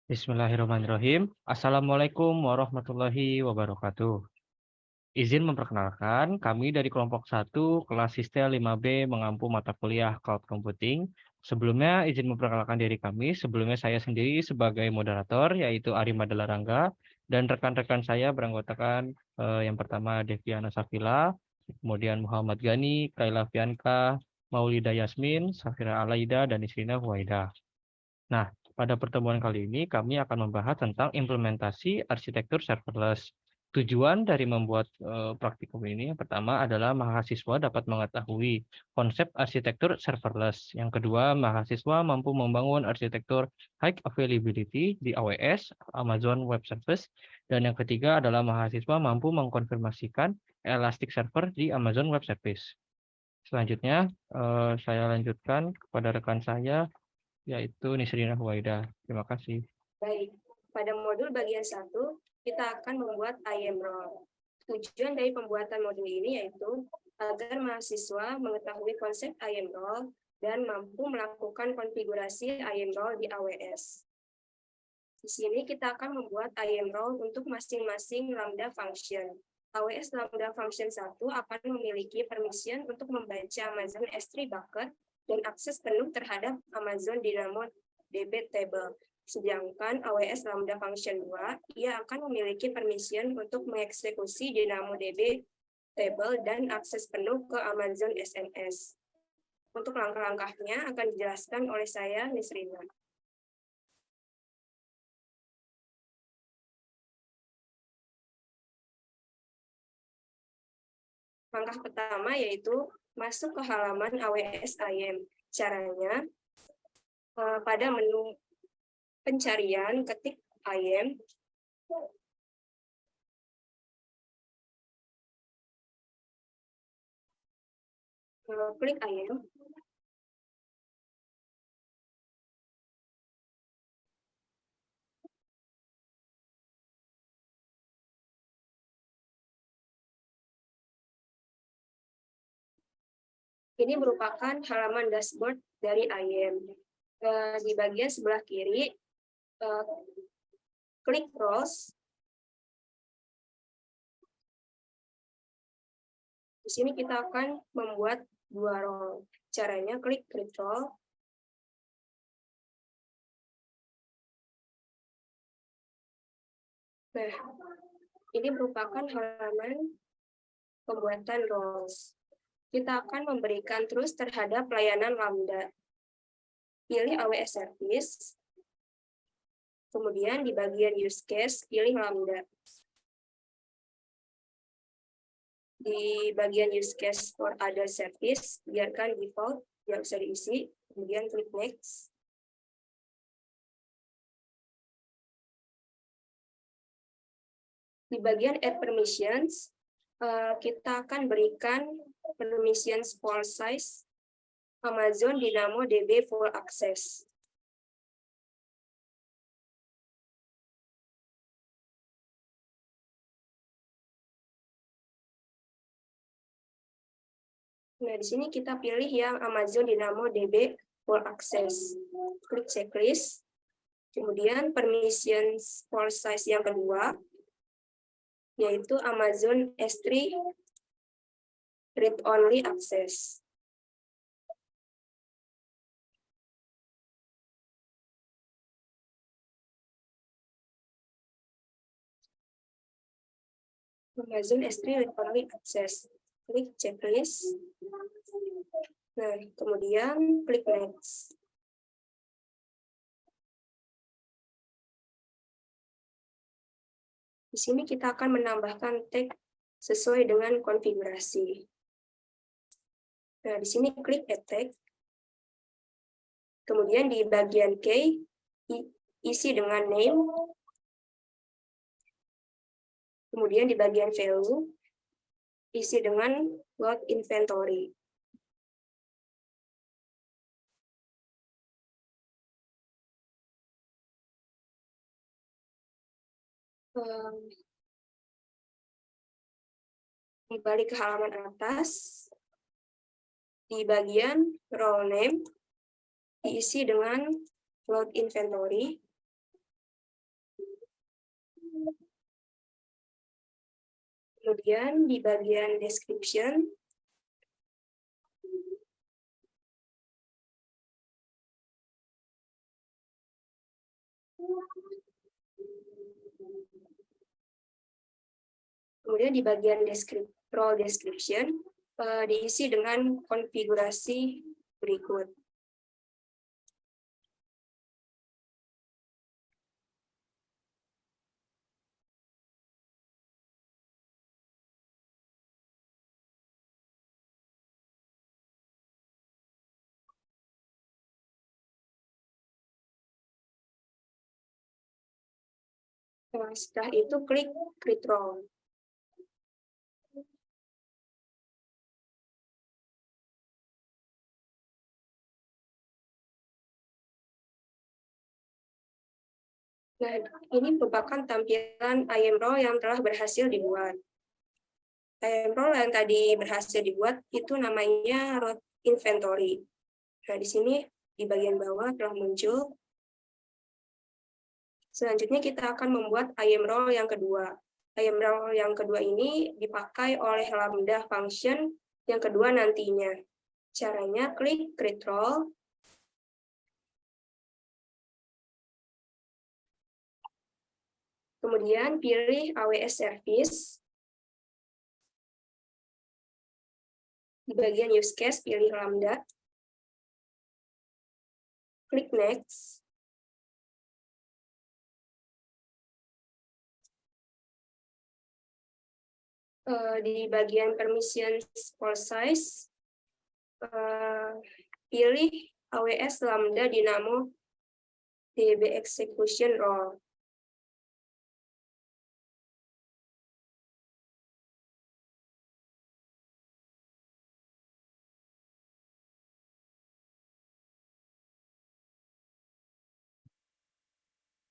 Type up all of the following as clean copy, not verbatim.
Bismillahirrahmanirrahim. Assalamualaikum warahmatullahi wabarakatuh. Izin memperkenalkan, kami dari kelompok 1 kelas Sistem 5B mengampu mata kuliah Cloud Computing. Sebelumnya izin memperkenalkan diri kami. Sebelumnya saya sendiri sebagai moderator yaitu Ari Madalarangga dan rekan-rekan saya beranggotakan yang pertama Deviana Safila, kemudian Muhammad Gani, Kaila Fianka, Maulida Yasmin, Safira Alaida dan Isrina Huwaida. Nah, pada pertemuan kali ini kami akan membahas tentang implementasi arsitektur serverless. Tujuan dari membuat praktikum ini yang pertama adalah mahasiswa dapat mengetahui konsep arsitektur serverless. Yang kedua, mahasiswa mampu membangun arsitektur high availability di AWS, Amazon Web Service. Dan yang ketiga adalah mahasiswa mampu mengkonfirmasikan Elasticsearch di Amazon Web Service. Selanjutnya, saya lanjutkan kepada rekan saya, yaitu Nisrina Huwaida. Terima kasih. Baik, pada modul bagian 1, kita akan membuat IAM role. Tujuan dari pembuatan modul ini yaitu agar mahasiswa mengetahui konsep IAM role dan mampu melakukan konfigurasi IAM role di AWS. Di sini kita akan membuat IAM role untuk masing-masing Lambda function. AWS Lambda function 1 akan memiliki permission untuk membaca Amazon S3 bucket dan akses penuh terhadap Amazon DynamoDB table. Sedangkan AWS Lambda function 2, ia akan memiliki permission untuk mengeksekusi DynamoDB table dan akses penuh ke Amazon SNS. Untuk langkah-langkahnya akan dijelaskan oleh saya, Nisrina. Langkah pertama yaitu masuk ke halaman AWS IAM. Caranya, pada menu pencarian, ketik IAM, klik IAM, ini merupakan halaman dashboard dari IAM. Di bagian sebelah kiri, klik roles. Di sini kita akan membuat 2 role. Caranya klik create role. Nah, ini merupakan halaman pembuatan roles. Kita akan memberikan terus terhadap layanan Lambda. Pilih AWS Service, kemudian di bagian use case, pilih Lambda. Di bagian use case for other service, biarkan default, yang bisa diisi, kemudian klik next. Di bagian add permissions, kita akan berikan permissions file size Amazon DynamoDB full access. Nah, di sini kita pilih yang Amazon DynamoDB full access. Klik checklist. Kemudian permissions file size yang kedua, yaitu Amazon S3 read-only access. Amazon S3 read-only access. Klik checklist. Nah, kemudian klik next. Di sini kita akan menambahkan tag sesuai dengan konfigurasi. Nah, di sini klik add tag. Kemudian di bagian key, isi dengan name. Kemudian di bagian value, isi dengan load inventory. Kembali ke halaman atas, di bagian role name, diisi dengan load inventory. Kemudian di bagian description, kemudian di bagian role description diisi dengan konfigurasi berikut. Setelah itu klik create role. Nah, ini merupakan tampilan IAM role yang telah berhasil dibuat. IAM role yang tadi berhasil dibuat itu namanya route inventory. Nah, di sini di bagian bawah telah muncul. Selanjutnya kita akan membuat IAM role yang kedua. IAM role yang kedua ini dipakai oleh Lambda function yang kedua nantinya. Caranya klik create role. Kemudian pilih AWS Service. Di bagian use case, pilih Lambda. Klik next. Di bagian permission file size, pilih AWS Lambda Dynamo DB Execution Role.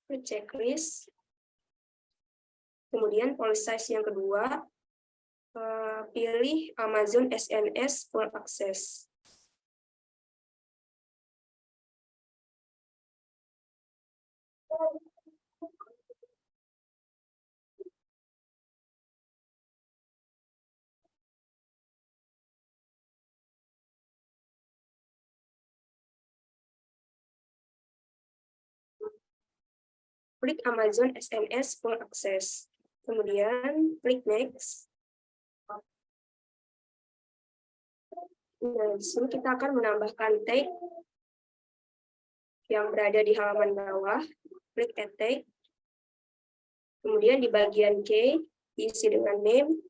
Klik checklist. Kemudian file size yang kedua, pilih Amazon SNS Full Access. Klik Amazon SNS Full Access. Kemudian klik next. Nah, di sini kita akan menambahkan tag yang berada di halaman bawah. Klik add tag. Kemudian di bagian K diisi dengan name.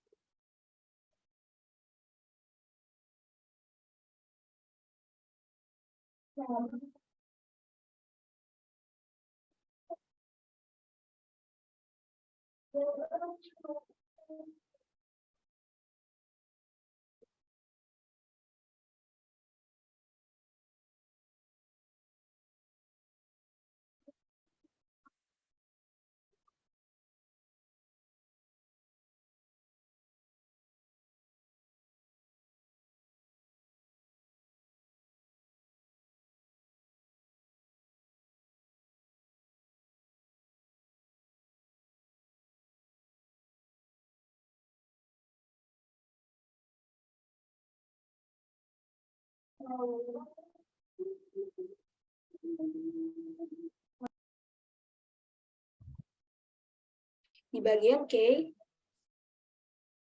Di bagian K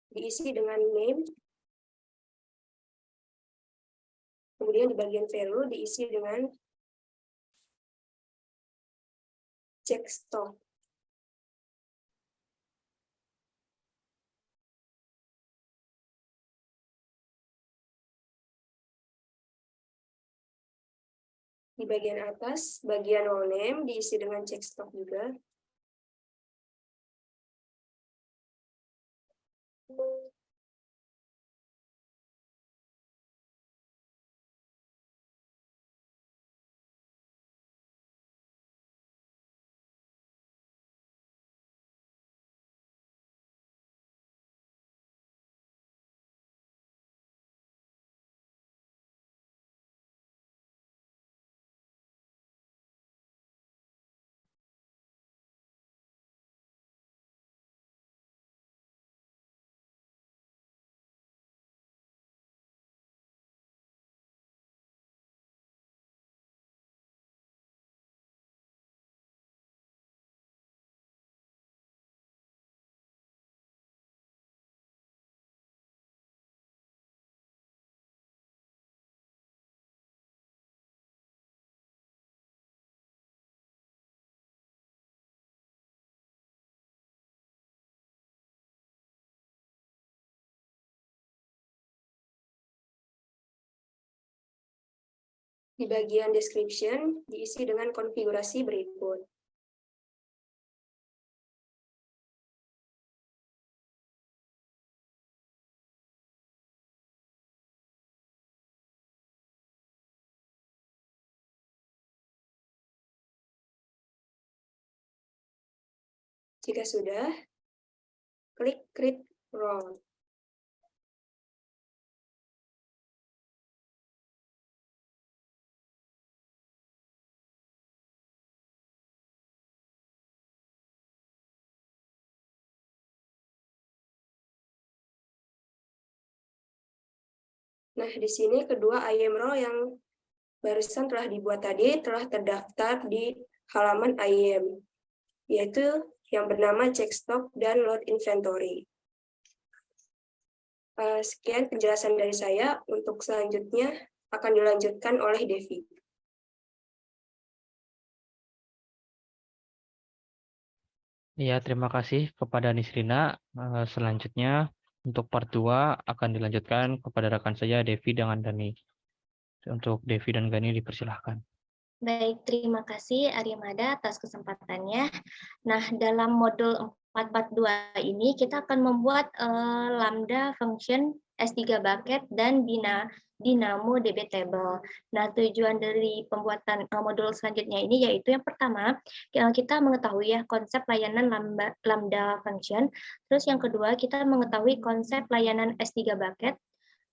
diisi dengan name. Kemudian di bagian value diisi dengan check stock. Di bagian atas, bagian role name diisi dengan check stock juga. Di bagian description diisi dengan konfigurasi berikut. Jika sudah, klik Create Role. Nah, di sini kedua IAM role yang barusan telah dibuat tadi telah terdaftar di halaman IAM, yaitu yang bernama check stock dan load inventory. Sekian penjelasan dari saya. Untuk selanjutnya akan dilanjutkan oleh Devi. Ya, terima kasih kepada Nisrina. Selanjutnya untuk part 2 akan dilanjutkan kepada rekan saya Devi dengan Dani. Untuk Devi dan Gani dipersilahkan. Baik, terima kasih Arimada atas kesempatannya. Nah, dalam modul 442 ini kita akan membuat lambda function S3 bucket dan Dynamo DB table. Nah, tujuan dari pembuatan modul selanjutnya ini yaitu yang pertama, kita mengetahui ya konsep layanan lambda function. Terus yang kedua, kita mengetahui konsep layanan S3 bucket.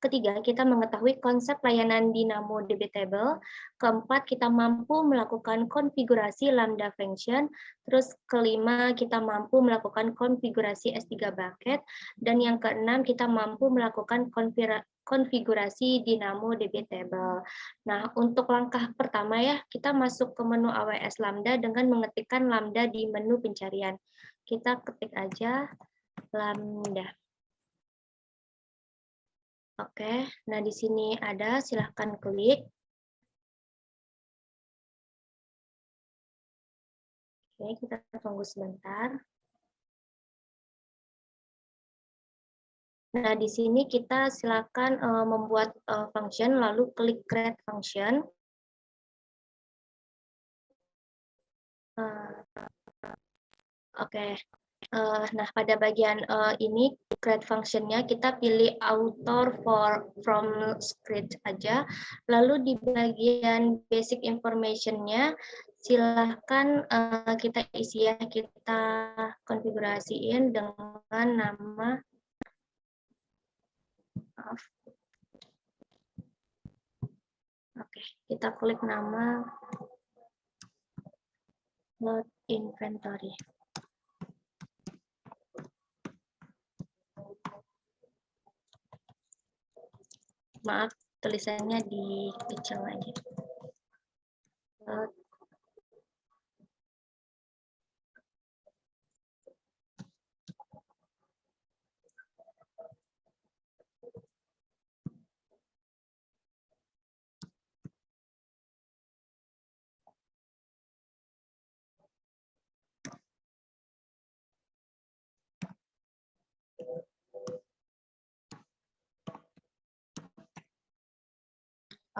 Ketiga, kita mengetahui konsep layanan Dynamo DB table. Keempat, kita mampu melakukan konfigurasi lambda function. Terus kelima, kita mampu melakukan konfigurasi S3 bucket. Dan yang keenam, kita mampu melakukan konfigurasi Dynamo DB table. Nah, untuk langkah pertama ya, kita masuk ke menu AWS Lambda dengan mengetikkan Lambda di menu pencarian. Kita ketik aja Lambda. Oke, nah di sini ada, silahkan klik. Oke, kita tunggu sebentar. Nah, di sini kita silakan membuat function, lalu klik create function. Oke. Nah, pada bagian ini create function-nya kita pilih author from script aja. Lalu di bagian basic information-nya silahkan kita isi ya, kita konfigurasiin dengan nama Oke, kita klik nama load inventory. Maaf, tulisannya dikecil aja.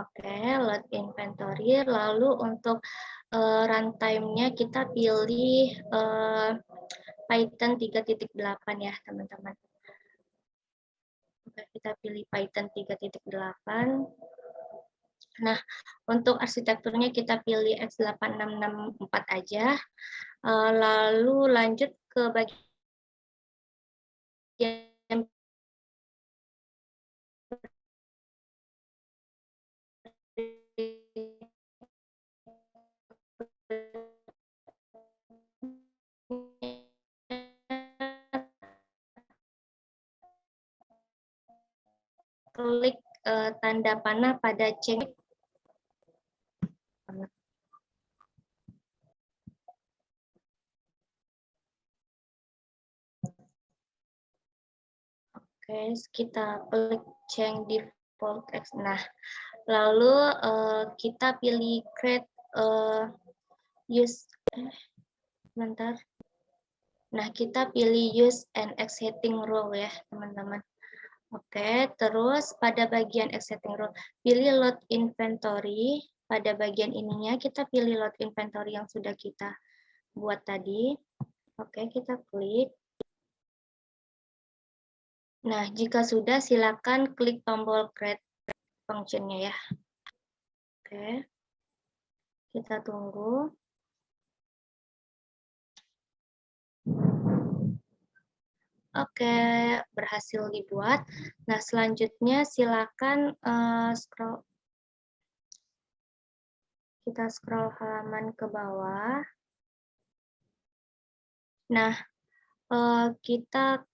Oke, load inventory. Lalu untuk runtime-nya kita pilih Python 3.8 ya, teman-teman. Oke, kita pilih Python 3.8. Nah, untuk arsitekturnya kita pilih x8664 aja. Lalu lanjut ke bagian klik tanda panah pada change. Oke, kita klik change default text. Nah, lalu kita pilih create use sebentar. Nah, kita pilih use and exiting rule ya, teman-teman. Oke, terus pada bagian exiting rule, pilih load inventory. pada bagian ininya kita pilih load inventory yang sudah kita buat tadi. Oke, kita klik. Nah, jika sudah silakan klik tombol create function-nya ya. Oke. Kita tunggu. Oke, berhasil dibuat. Nah, selanjutnya silakan scroll. Kita scroll halaman ke bawah. Nah, kita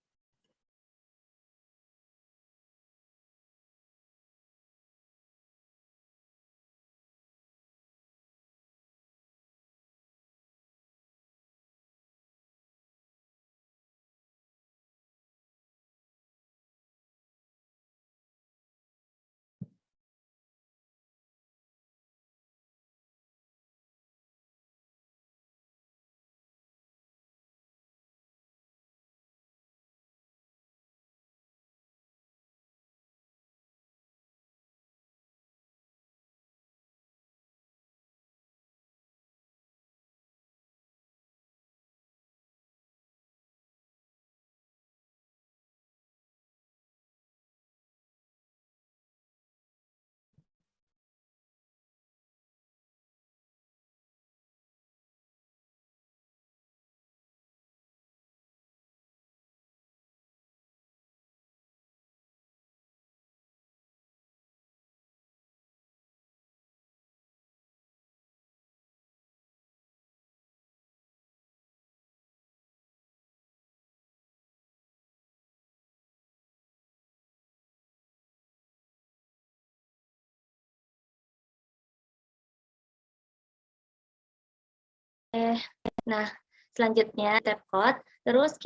nah, selanjutnya tab code, terus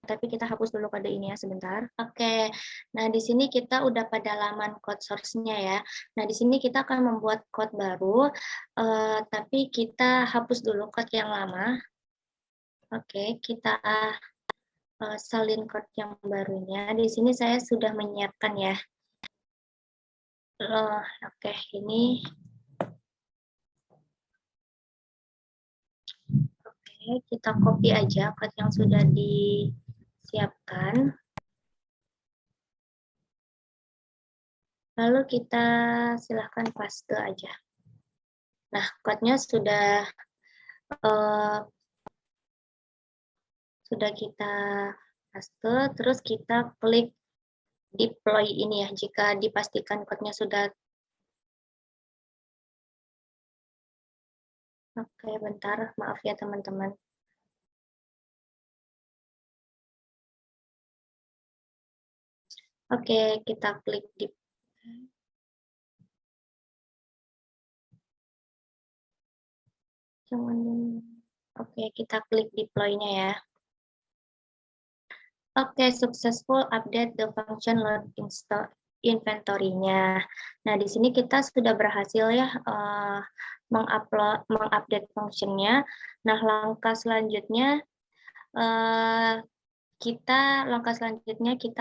tapi kita hapus dulu kode ini ya sebentar. Oke, nah di sini kita udah pada laman code source-nya ya. Nah di sini kita akan membuat code baru, tapi kita hapus dulu code yang lama. Oke, kita salin code yang barunya. Di sini saya sudah menyiapkan ya. Oke, ini. Oke, kita copy aja code yang sudah disiapkan. Lalu kita silahkan paste aja. Nah, code-nya sudah kita paste, terus kita klik deploy ini ya, jika dipastikan code-nya sudah. Oke, bentar, maaf ya teman-teman. Oke, kita klik deploy. Oke, kita klik deploy-nya ya. Oke, successful update the function load inventory-nya. Nah, di sini kita sudah berhasil ya mengupdate function-nya. Nah, langkah selanjutnya kita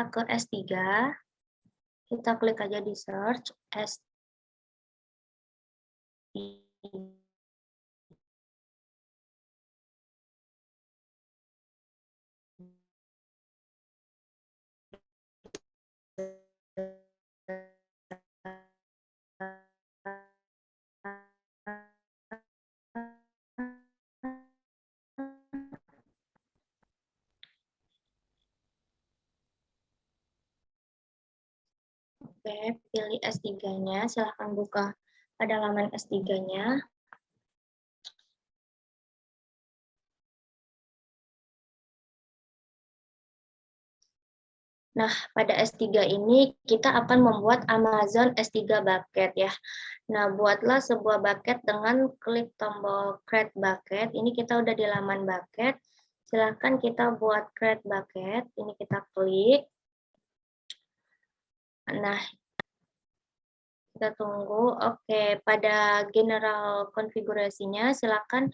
ke S3. Kita klik aja di search S3. Oke, pilih S3-nya, silahkan buka pada halaman S3-nya. Nah, pada S3 ini kita akan membuat Amazon S3 bucket ya. Nah, buatlah sebuah bucket dengan klik tombol create bucket. Ini kita udah di laman bucket. Silahkan kita buat create bucket. Ini kita klik. Nah, kita tunggu. Oke, pada general konfigurasinya silahkan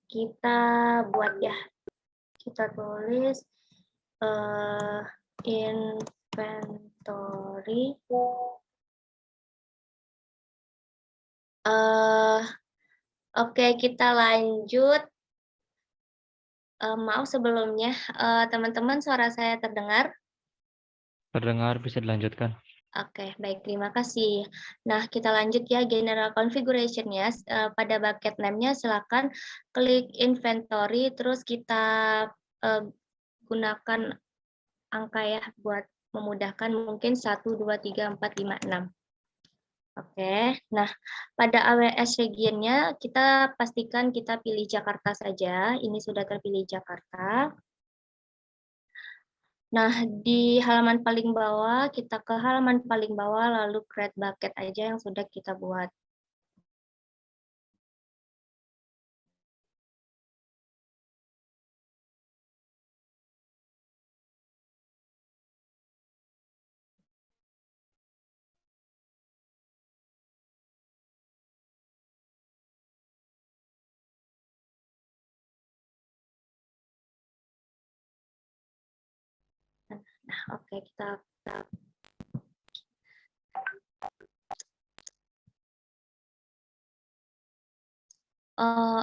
kita buat ya. Kita tulis inventory Oke, kita lanjut. Maaf sebelumnya, teman-teman suara saya terdengar? Terdengar, bisa dilanjutkan. Oke, baik, terima kasih. Nah, kita lanjut ya, general configuration-nya. Pada bucket name-nya silakan klik inventory, terus kita gunakan angka ya buat memudahkan, mungkin 1, 2, 3, 4, 5, 6. Oke, nah pada AWS region-nya kita pastikan kita pilih Jakarta saja. Ini sudah terpilih Jakarta. Nah, di halaman paling bawah, kita ke halaman paling bawah, lalu create bucket aja yang sudah kita buat. Nah, oke, kita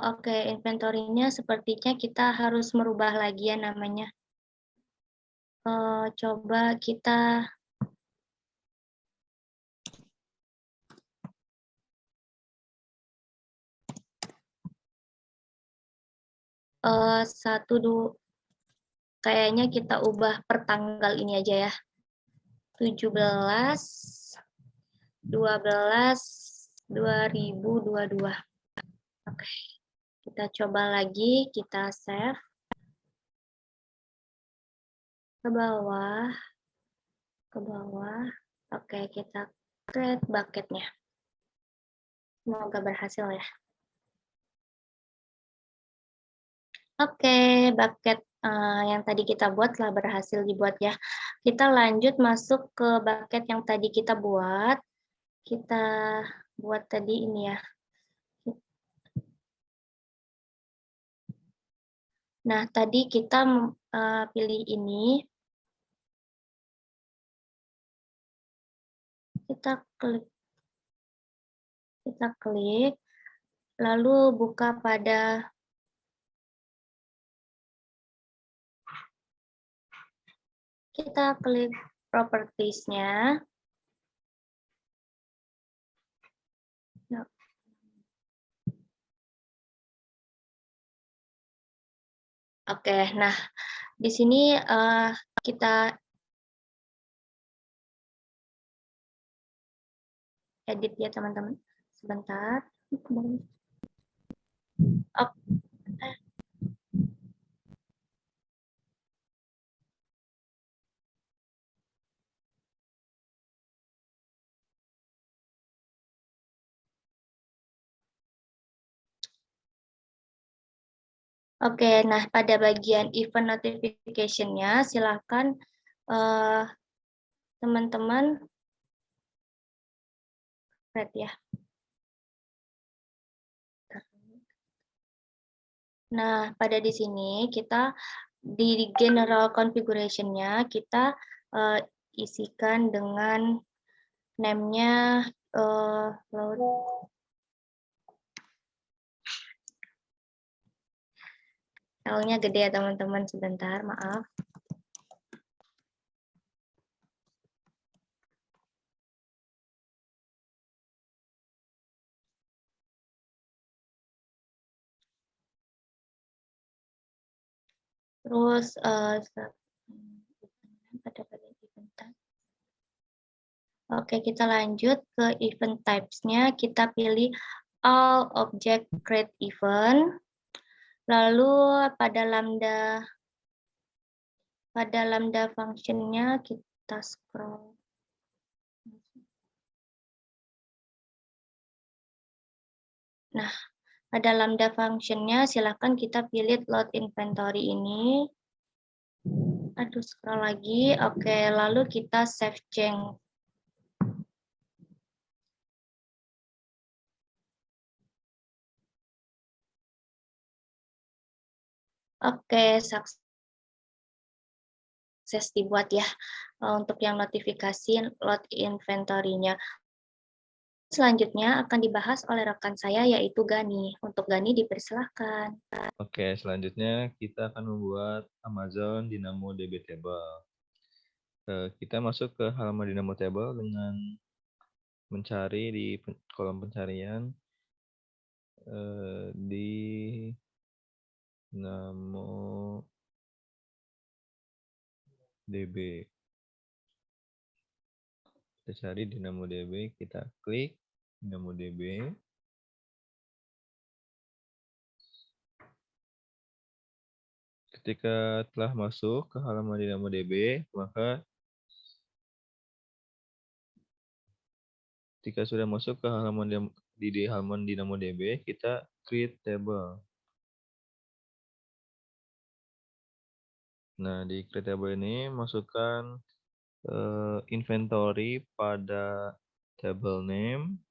oke, inventory-nya sepertinya kita harus merubah lagi ya namanya. Coba kita satu dua, kayaknya kita ubah per tanggal ini aja ya. 17 12 2022. Oke. Kita coba lagi, kita save. Ke bawah. Ke bawah. Oke, kita create bucket-nya. Semoga berhasil ya. Oke, bucket yang tadi kita buat telah berhasil dibuat ya. Kita lanjut masuk ke bucket yang tadi kita buat. Kita buat tadi ini ya. Nah, tadi kita pilih ini. Kita klik, lalu buka pada kita klik properties-nya. Oke, nah di sini kita edit ya teman-teman. Sebentar. Oke, nah pada bagian event notification-nya silahkan teman-teman create ya. Nah, pada di sini kita di general configuration-nya kita isikan dengan name-nya load. L-nya gede ya teman-teman, sebentar, maaf. Terus pada bagian event type. Oke, kita lanjut ke event types-nya. Kita pilih all object create event. Lalu pada lambda function-nya kita scroll. Nah, pada lambda function-nya silakan kita pilih load inventory ini. Aduh, scroll lagi. Oke, lalu kita save change. Oke, sukses dibuat ya untuk yang notifikasi load inventory-nya. selanjutnya akan dibahas oleh rekan saya yaitu Gani. Untuk Gani dipersilahkan. Oke, selanjutnya kita akan membuat Amazon Dynamo DB Table. Kita masuk ke halaman Dynamo Table dengan mencari di kolom pencarian di Dynamo DB. Kita cari Dynamo DB, kita klik Dynamo DB. Ketika telah masuk ke halaman Dynamo DB, maka ketika sudah masuk ke halaman di halaman Dynamo DB, kita create table. Nah, di create table ini masukkan inventory pada table name,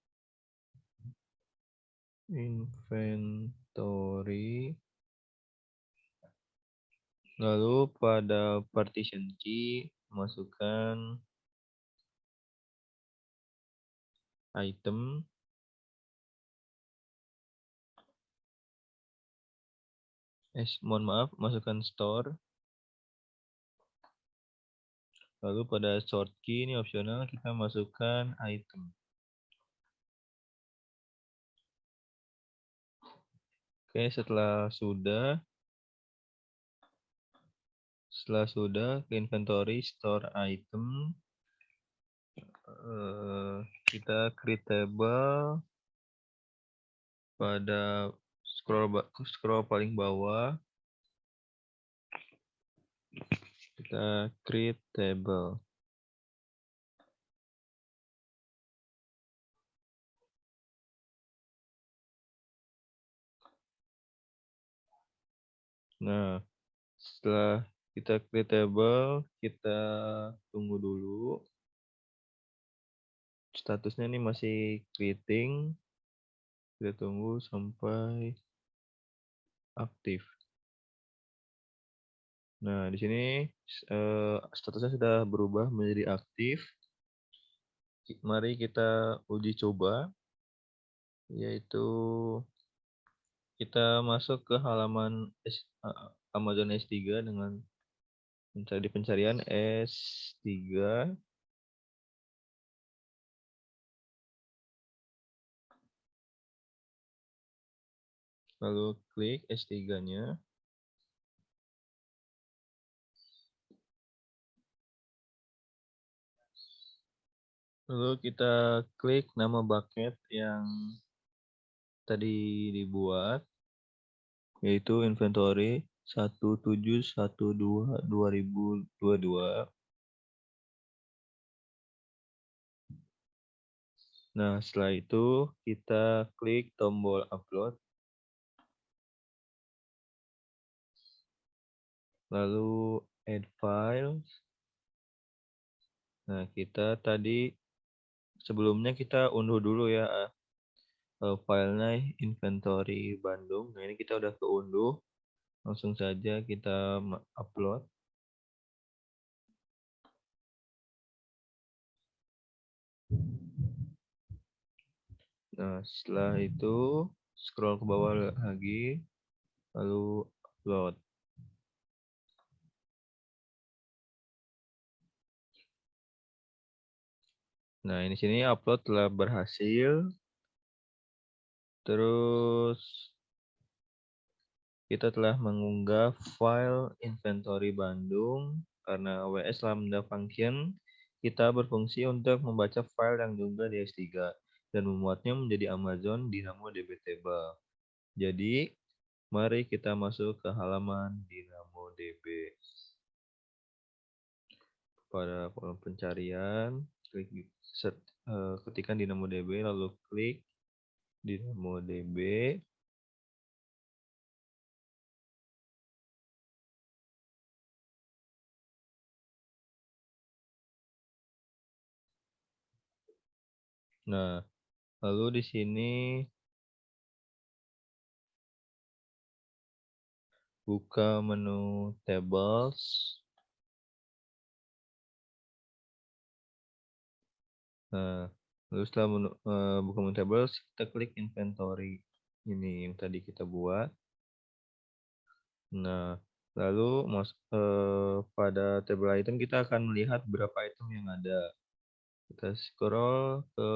inventory, lalu pada partition key masukkan item, mohon maaf, masukkan store, lalu pada sort key ini opsional kita masukkan item. Oke, setelah sudah ke inventory store item, kita create table pada scroll paling bawah, kita create table. Nah, setelah kita create table, kita tunggu dulu. Statusnya ini masih creating. Kita tunggu sampai aktif. Nah, di sini statusnya sudah berubah menjadi aktif. Mari kita uji coba, yaitu kita masuk ke halaman Amazon S3 dengan mencari pencarian S3. Lalu klik S3-nya. Lalu kita klik nama bucket yang tadi dibuat, yaitu inventory 1712-2022. Nah, setelah itu kita klik tombol upload. Lalu add files. Nah, kita tadi sebelumnya kita unduh dulu ya filenya inventory Bandung. Nah, ini kita udah keunduh. Langsung saja kita upload. Nah, setelah itu scroll ke bawah lagi, lalu upload. Nah, ini sini upload telah berhasil. Terus kita telah mengunggah file inventory Bandung karena WS Lambda Function kita berfungsi untuk membaca file yang diunggah di S3 dan memuatnya menjadi Amazon Dynamo DB Table. Jadi, mari kita masuk ke halaman Dynamo DB. Pada kolom pencarian, ketikkan Dynamo DB lalu klik Dynamo DB. Nah, lalu di sini buka menu tables. Nah, Lalu setelah buka menu tables, kita klik inventory. Ini yang tadi kita buat. Nah, lalu pada table item kita akan melihat berapa item yang ada. Kita scroll ke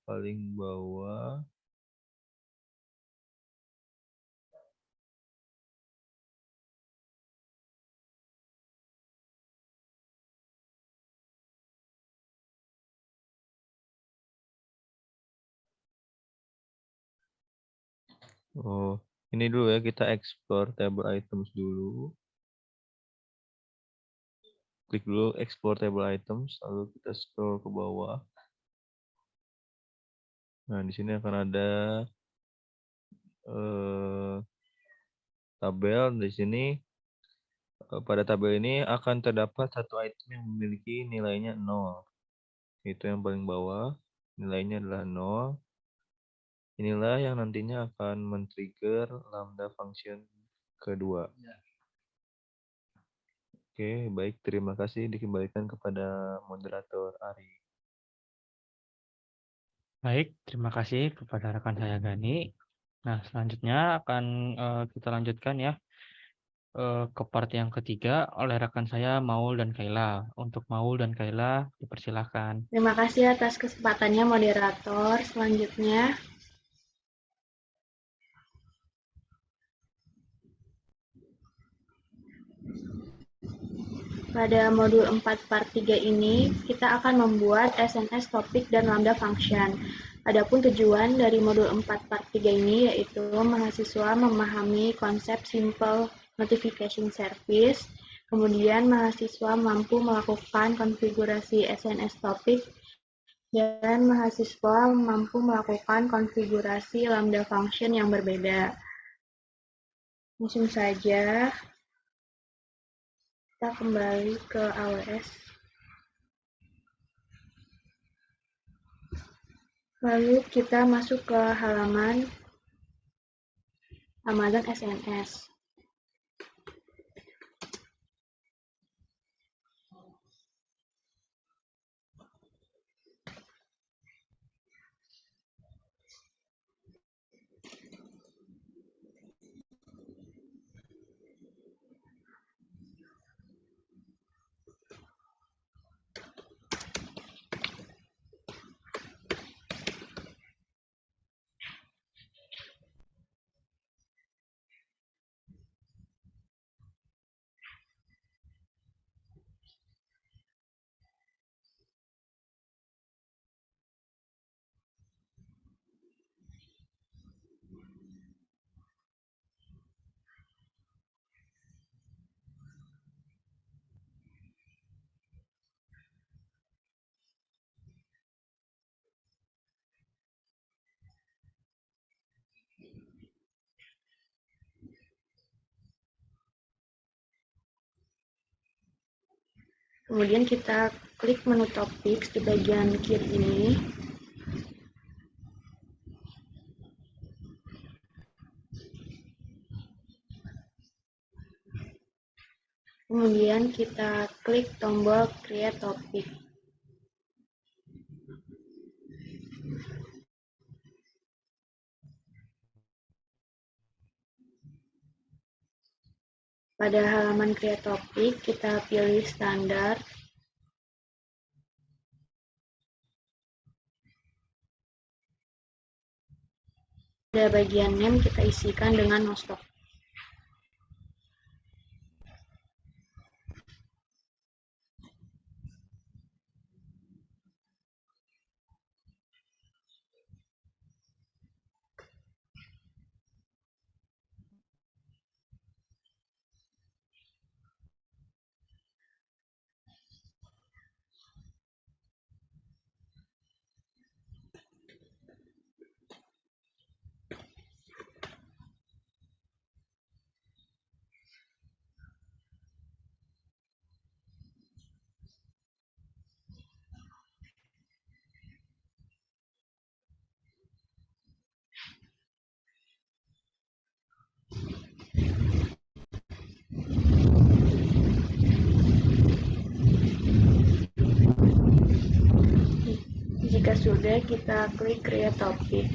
paling bawah. Oh, ini dulu ya, kita explore table items dulu. Klik dulu explore table items, lalu kita scroll ke bawah. Nah, di sini akan ada tabel. Di sini pada tabel ini akan terdapat satu item yang memiliki nilainya 0. Itu yang paling bawah, nilainya adalah 0. Inilah yang nantinya akan men-trigger lambda function kedua. Oke, baik. Terima kasih. Dikembalikan kepada moderator Ari. Baik, terima kasih kepada rekan saya Gani. Nah, selanjutnya akan kita lanjutkan ya ke part yang ketiga oleh rekan saya Maul dan Kaila. Untuk Maul dan Kaila, dipersilahkan. Terima kasih atas kesempatannya moderator. Selanjutnya, pada modul 4 part 3 ini, kita akan membuat SNS topik dan lambda function. Adapun tujuan dari modul 4 part 3 ini yaitu mahasiswa memahami konsep simple notification service, kemudian mahasiswa mampu melakukan konfigurasi SNS topik, dan mahasiswa mampu melakukan konfigurasi lambda function yang berbeda. Langsung saja kita kembali ke AWS. Lalu kita masuk ke halaman Amazon SNS. Kemudian kita klik menu topik di bagian kiri ini. Kemudian kita klik tombol create topic. Pada halaman create topic, kita pilih standar. Pada bagian name kita isikan dengan nostoc. sudah, kita klik create topic.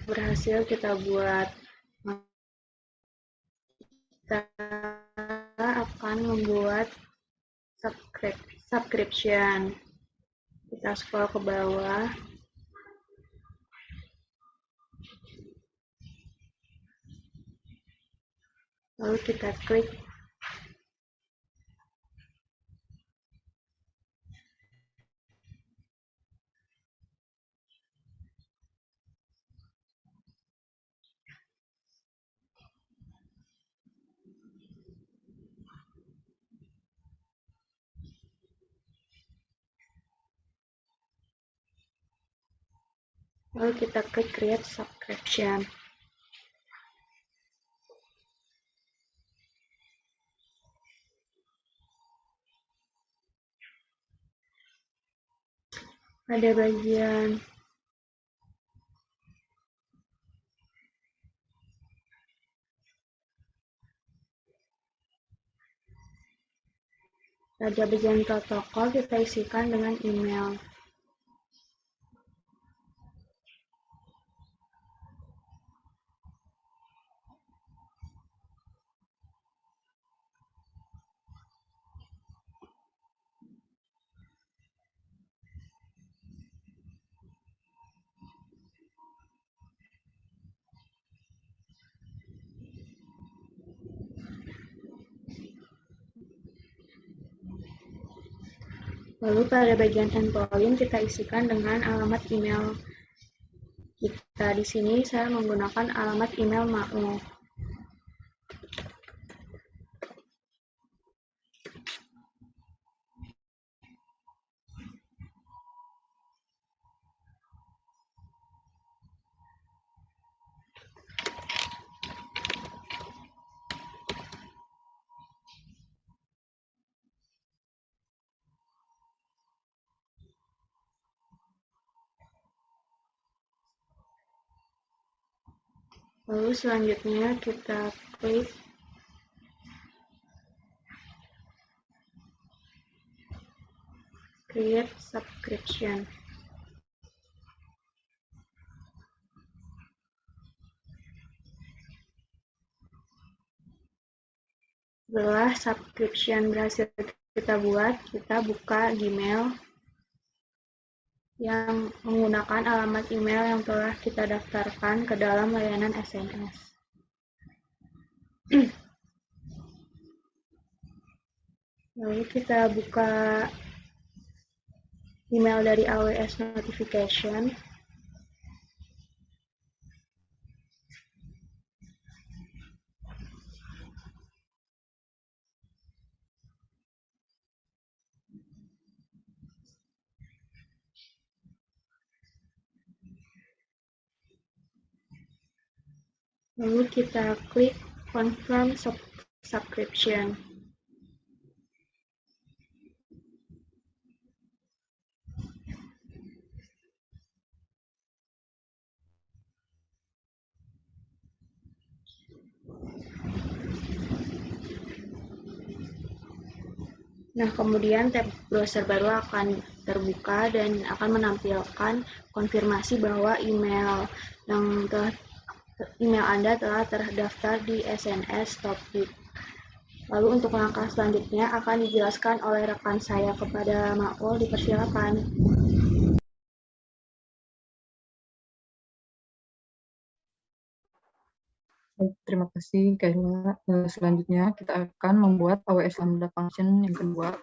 Berhasil kita buat. Kita akan membuat subscription. Kita scroll ke bawah. Lalu kita klik create subscription. Pada bagian protokol kita isikan dengan email. Lalu pada bagian endpoint kita isikan dengan alamat email kita. Di sini saya menggunakan alamat email MAU. Lalu selanjutnya kita klik create subscription. Setelah subscription berhasil kita buat, kita buka Gmail yang menggunakan alamat email yang telah kita daftarkan ke dalam layanan SNS. Lalu kita buka email dari AWS Notification. Lalu kita klik confirm subscription. Nah, kemudian tab browser baru akan terbuka dan akan menampilkan konfirmasi bahwa email Anda telah terdaftar di SNS Topic. Lalu untuk langkah selanjutnya akan dijelaskan oleh rekan saya kepada Maul, dipersilakan. Terima kasih, Kayla. Selanjutnya kita akan membuat AWS Lambda function yang kedua,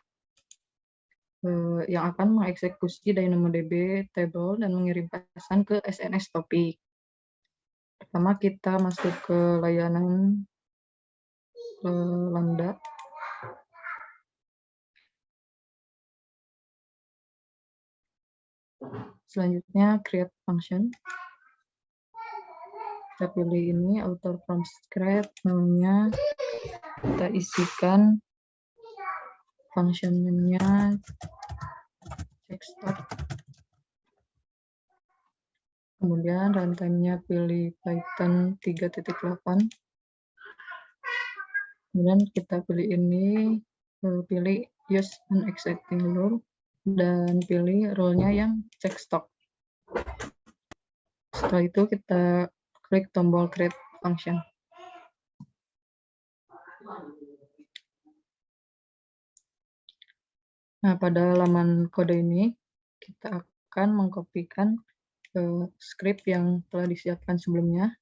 yang akan mengeksekusi DynamoDB table dan mengirim pesan ke SNS Topic. Pertama kita masuk ke layanan Lambda. Selanjutnya create function. Kita pilih ini author from scratch, namanya kita isikan function name-nya check start. Kemudian runtime-nya pilih Python 3.8. Kemudian kita pilih ini, pilih use an existing rule, dan pilih rule-nya yang check stock. Setelah itu kita klik tombol create function. Nah, pada halaman kode ini kita akan mengkopikan script yang telah disiapkan sebelumnya.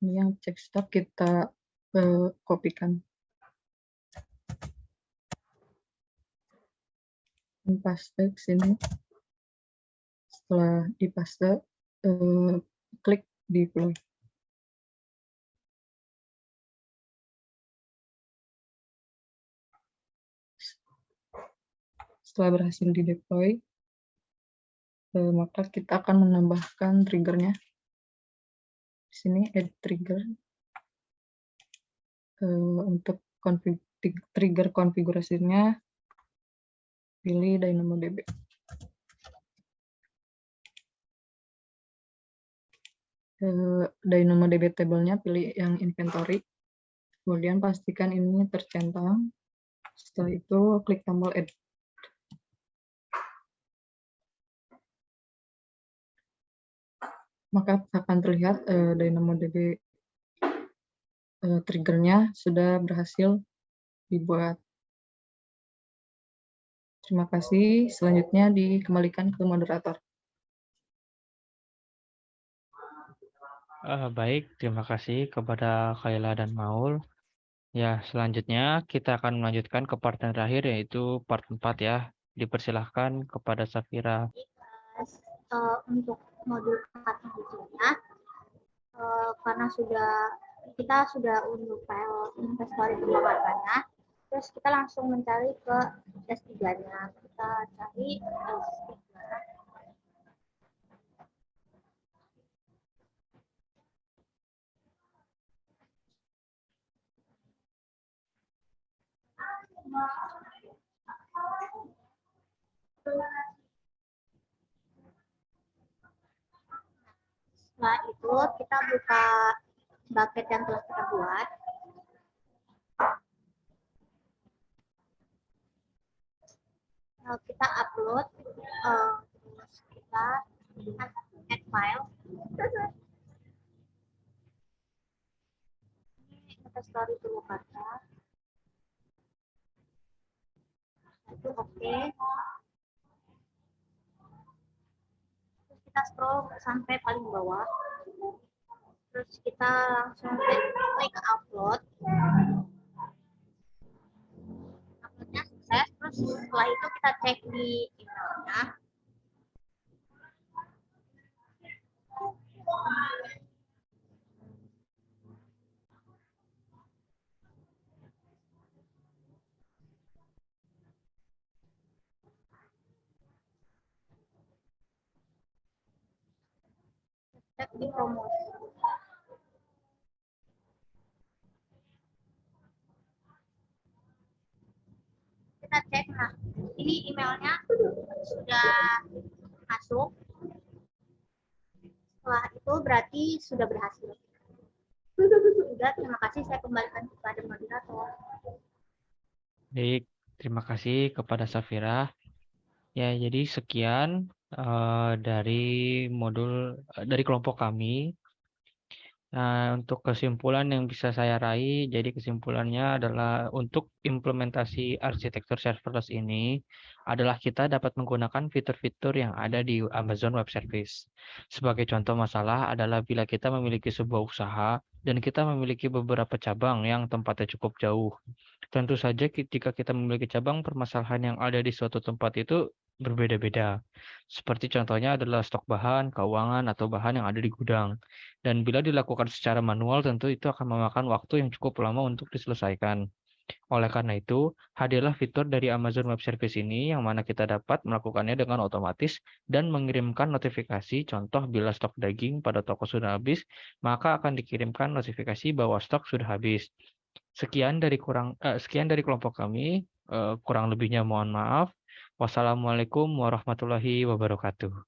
Ini yang check stock kita kopikan. Paste ke sini. Setelah dipaste, klik deploy. Setelah berhasil di deploy, maka kita akan menambahkan triggernya. Di sini add trigger. Untuk trigger konfigurasinya, pilih DynamoDB. DynamoDB table-nya pilih yang inventory. Kemudian pastikan ini tercentang. Setelah itu klik tombol add. Maka akan terlihat DynamoDB triggernya sudah berhasil dibuat. Terima kasih. Selanjutnya dikembalikan ke moderator. Baik, terima kasih kepada Kayla dan Maul. Ya, selanjutnya kita akan melanjutkan ke part yang terakhir, yaitu part 4 ya. Dipersilahkan kepada Safira. Untuk modul 4 selanjutnya, karena kita sudah unduh file inventory pendapatannya, terus kita langsung mencari ke S3-nya. Kita cari S3. Setelah itu kita buka bucket yang telah kita buat. Kita upload, terus kita add file. Ini kita story dulu kata. Itu oke. Terus kita scroll sampai paling bawah. Terus kita langsung klik upload. Uploadnya sukses. Terus setelah itu kita cek di emailnya. Cek di promosi. Kita cek, nah ini emailnya sudah masuk. Setelah itu berarti sudah berhasil. Sudah, terima kasih, saya kembalikan kepada moderator. Baik, terima kasih kepada Safira. Ya, jadi sekian dari kelompok kami. Nah, untuk kesimpulan yang bisa saya raih, jadi kesimpulannya adalah untuk implementasi arsitektur serverless ini adalah kita dapat menggunakan fitur-fitur yang ada di Amazon Web Service. Sebagai contoh masalah adalah bila kita memiliki sebuah usaha dan kita memiliki beberapa cabang yang tempatnya cukup jauh. Tentu saja jika kita memiliki cabang, permasalahan yang ada di suatu tempat itu berbeda-beda. Seperti contohnya adalah stok bahan, keuangan, atau bahan yang ada di gudang. Dan bila dilakukan secara manual, tentu itu akan memakan waktu yang cukup lama untuk diselesaikan. Oleh karena itu, hadirlah fitur dari Amazon Web Service ini yang mana kita dapat melakukannya dengan otomatis dan mengirimkan notifikasi. Contoh, bila stok daging pada toko sudah habis, maka akan dikirimkan notifikasi bahwa stok sudah habis. Sekian dari kelompok kami. Kurang lebihnya mohon maaf. Wassalamualaikum warahmatullahi wabarakatuh.